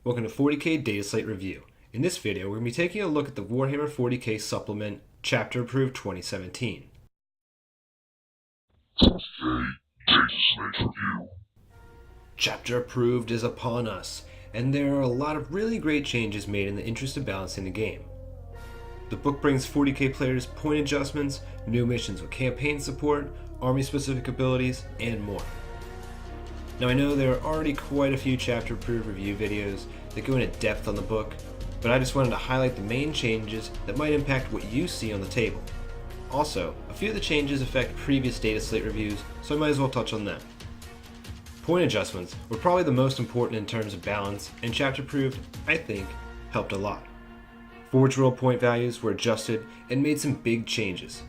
Welcome to 40K Data Slate Review. In this video, we're going to be taking a look at the Warhammer 40K Supplement Chapter Approved 2017. 40K Data Slate Review. Chapter Approved is upon us, and there are a lot of really great changes made in the interest of balancing the game. The book brings 40K players point adjustments, new missions with campaign support, army-specific abilities, and more. Now I know there are already quite a few chapter approved review videos that go into depth on the book, but I just wanted to highlight the main changes that might impact what you see on the table. Also, a few of the changes affect previous data slate reviews, so I might as well touch on them. Point adjustments were probably the most important in terms of balance, and chapter approved, I think, helped a lot. Forge World point values were adjusted and made some big changes.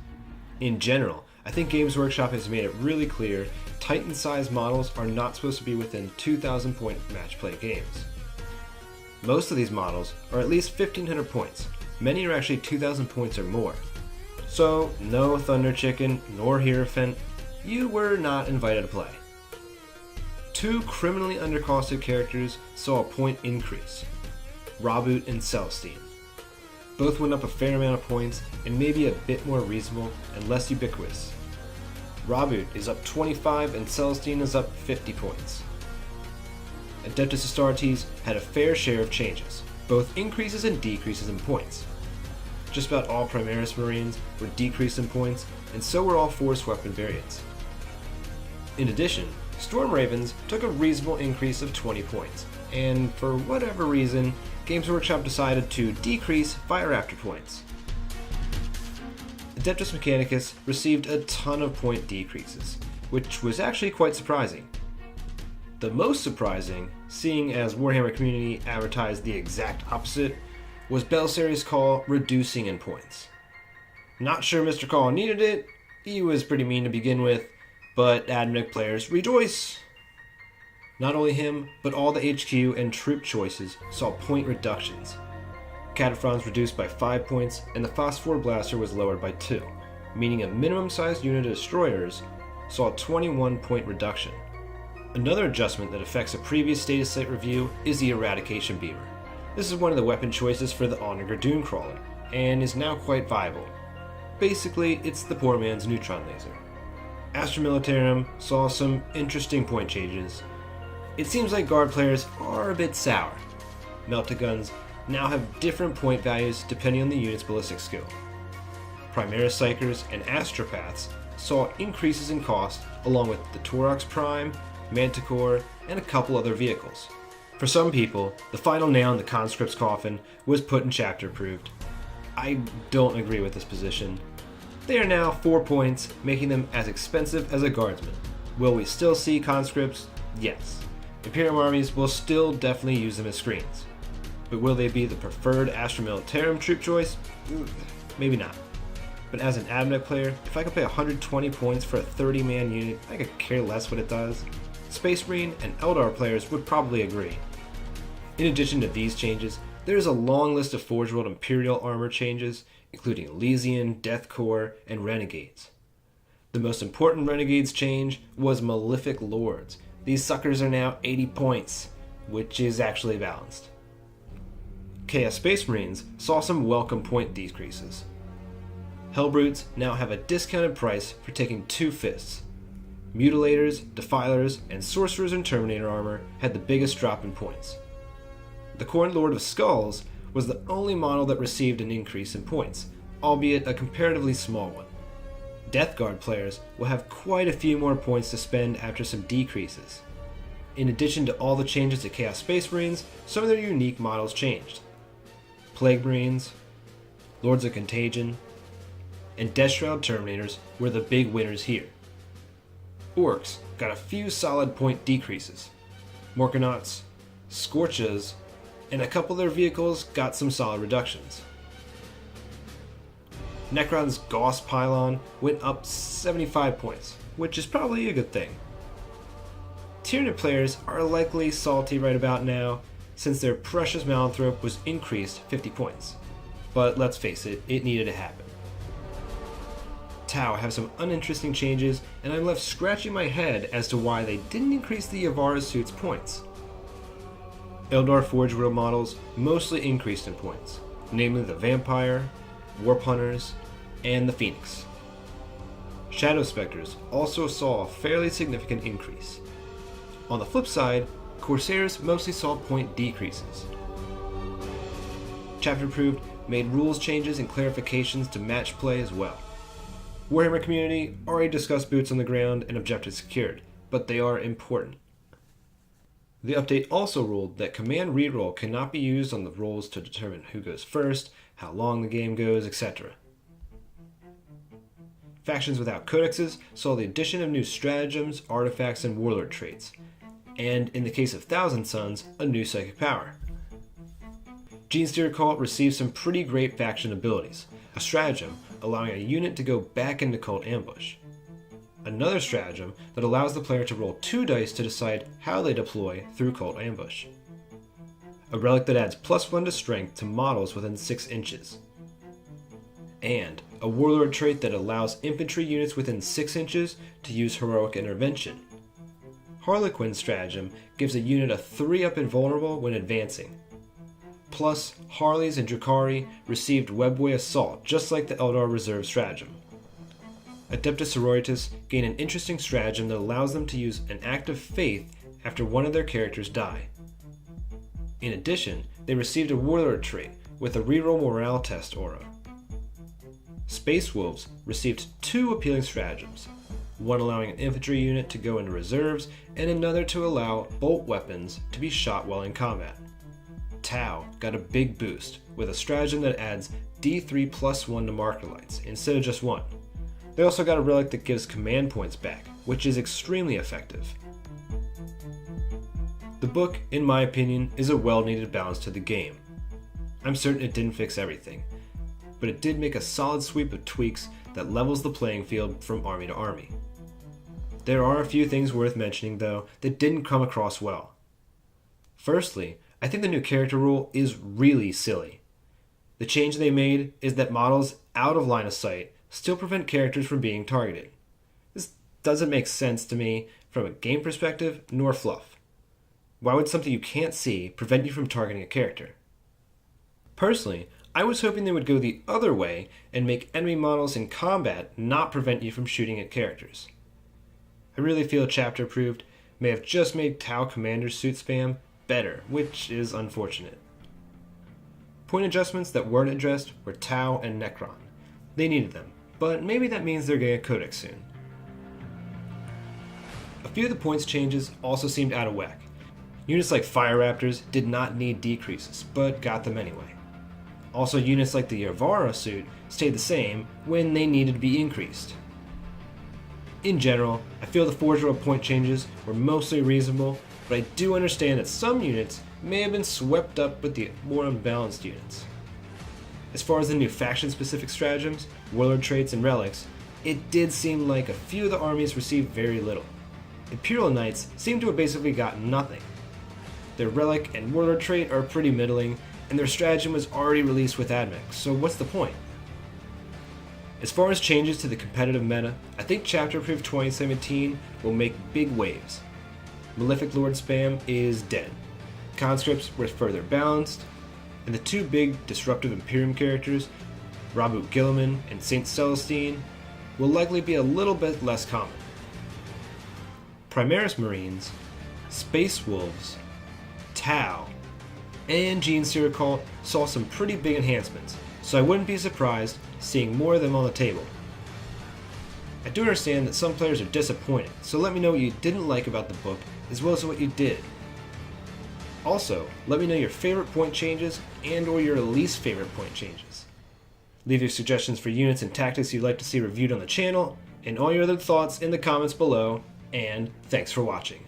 In general, I think Games Workshop has made it really clear Titan-sized models are not supposed to be within 2,000 point match play games. Most of these models are at least 1,500 points. Many are actually 2,000 points or more. So, no Thunder Chicken nor Hierophant, you were not invited to play. Two criminally undercosted characters saw a point increase, Raboot and Celestine. Both went up a fair amount of points and maybe a bit more reasonable and less ubiquitous. Raboot is up 25 and Celestine is up 50 points. Adeptus Astartes had a fair share of changes, both increases and decreases in points. Just about all Primaris Marines were decreased in points, and so were all Force Weapon variants. In addition, Storm Ravens took a reasonable increase of 20 points, and for whatever reason, Games Workshop decided to decrease Fire Raptor points. Adeptus Mechanicus received a ton of point decreases, which was actually quite surprising. The most surprising, seeing as Warhammer community advertised the exact opposite, was Belisarius Cawl reducing in points. Not sure Mr. Cawl needed it, he was pretty mean to begin with, but Admech players rejoice! Not only him, but all the HQ and troop choices saw point reductions. Cataphrons reduced by 5 points, and the Phosphor Blaster was lowered by 2, meaning a minimum-sized unit of destroyers saw a 21 point reduction. Another adjustment that affects a previous data slate review is the Eradication Beaver. This is one of the weapon choices for the Onager Dunecrawler, and is now quite viable. Basically, it's the poor man's neutron laser. Astra Militarum saw some interesting point changes. It seems like guard players are a bit sour. Meltaguns now have different point values depending on the unit's ballistic skill. Primaris Psychers and Astropaths saw increases in cost along with the Taurox Prime, Manticore, and a couple other vehicles. For some people, the final nail in the conscript's coffin was put in chapter approved. I don't agree with this position. They are now 4 points, making them as expensive as a guardsman. Will we still see conscripts? Yes. Imperium armies will still definitely use them as screens. But will they be the preferred Astra Militarum troop choice? Maybe not. But as an Admech player, if I could pay 120 points for a 30-man unit, I could care less what it does. Space Marine and Eldar players would probably agree. In addition to these changes, there is a long list of Forge World Imperial armor changes, including Elysian, Deathcore, and Renegades. The most important Renegades change was Malefic Lords. These suckers are now 80 points, which is actually balanced. Chaos Space Marines saw some welcome point decreases. Hellbrutes now have a discounted price for taking 2 fists. Mutilators, Defilers, and Sorcerers and Terminator armor had the biggest drop in points. The Khorne Lord of Skulls was the only model that received an increase in points, albeit a comparatively small one. Death Guard players will have quite a few more points to spend after some decreases. In addition to all the changes to Chaos Space Marines, some of their unique models changed. Plague Marines, Lords of Contagion, and Deathshroud Terminators were the big winners here. Orcs got a few solid point decreases. Morkanauts, Scorches, and a couple of their vehicles got some solid reductions. Necron's Gauss Pylon went up 75 points, which is probably a good thing. Tyranid players are likely salty right about now, since their precious Malanthrope was increased 50 points. But let's face it, it needed to happen. Tau have some uninteresting changes, and I'm left scratching my head as to why they didn't increase the Yavara suit's points. Eldar Forge World models mostly increased in points, namely the Vampire, Warp Hunters, and the Phoenix. Shadow Spectres also saw a fairly significant increase. On the flip side, Corsairs mostly saw point decreases. Chapter Approved made rules changes and clarifications to match play as well. Warhammer community already discussed boots on the ground and objectives secured, but they are important. The update also ruled that command reroll cannot be used on the rolls to determine who goes first, how long the game goes, etc. Factions without codexes saw the addition of new stratagems, artifacts, and warlord traits, and in the case of Thousand Sons, a new psychic power. Genestealer Cult received some pretty great faction abilities, a stratagem allowing a unit to go back into cult ambush, another stratagem that allows the player to roll 2 dice to decide how they deploy through cult ambush, a relic that adds +1 to strength to models within 6 inches, and a warlord trait that allows infantry units within 6 inches to use heroic intervention. Harlequin's stratagem gives a unit a 3-up invulnerable when advancing. Plus, Harleys and Drukhari received Webway Assault, just like the Eldar Reserve stratagem. Adeptus Sororitas gain an interesting stratagem that allows them to use an act of faith after one of their characters die. In addition, they received a warlord trait with a reroll morale test aura. Space Wolves received 2 appealing stratagems, one allowing an infantry unit to go into reserves and another to allow bolt weapons to be shot while in combat. Tau got a big boost with a stratagem that adds D3 +1 to marker lights instead of just 1. They also got a relic that gives command points back, which is extremely effective. The book, in my opinion, is a well-needed balance to the game. I'm certain it didn't fix everything, but it did make a solid sweep of tweaks that levels the playing field from army to army. There are a few things worth mentioning, though, that didn't come across well. Firstly, I think the new character rule is really silly. The change they made is that models out of line of sight still prevent characters from being targeted. This doesn't make sense to me from a game perspective nor fluff. Why would something you can't see prevent you from targeting a character? Personally, I was hoping they would go the other way and make enemy models in combat not prevent you from shooting at characters. I really feel Chapter Approved may have just made Tau Commander suit spam better, which is unfortunate. Point adjustments that weren't addressed were Tau and Necron. They needed them, but maybe that means they're getting a codex soon. A few of the points changes also seemed out of whack. Units like Fire Raptors did not need decreases, but got them anyway. Also, units like the Yervara suit stayed the same when they needed to be increased. In general, I feel the Forge World point changes were mostly reasonable, but I do understand that some units may have been swept up with the more unbalanced units. As far as the new faction-specific stratagems, warlord traits, and relics, it did seem like a few of the armies received very little. Imperial Knights seem to have basically gotten nothing. Their relic and warlord trait are pretty middling, and their stratagem was already released with Admech, so what's the point? As far as changes to the competitive meta, I think Chapter Approved 2017 will make big waves. Malefic Lord spam is dead. Conscripts were further balanced, and the 2 big disruptive Imperium characters, Rabu Gilliman and Saint Celestine, will likely be a little bit less common. Primaris Marines, Space Wolves, Tau, and Genestealer Cult saw some pretty big enhancements, so I wouldn't be surprised seeing more of them on the table. I do understand that some players are disappointed, so let me know what you didn't like about the book as well as what you did. Also, let me know your favorite point changes and or your least favorite point changes. Leave your suggestions for units and tactics you'd like to see reviewed on the channel, and all your other thoughts in the comments below, and thanks for watching.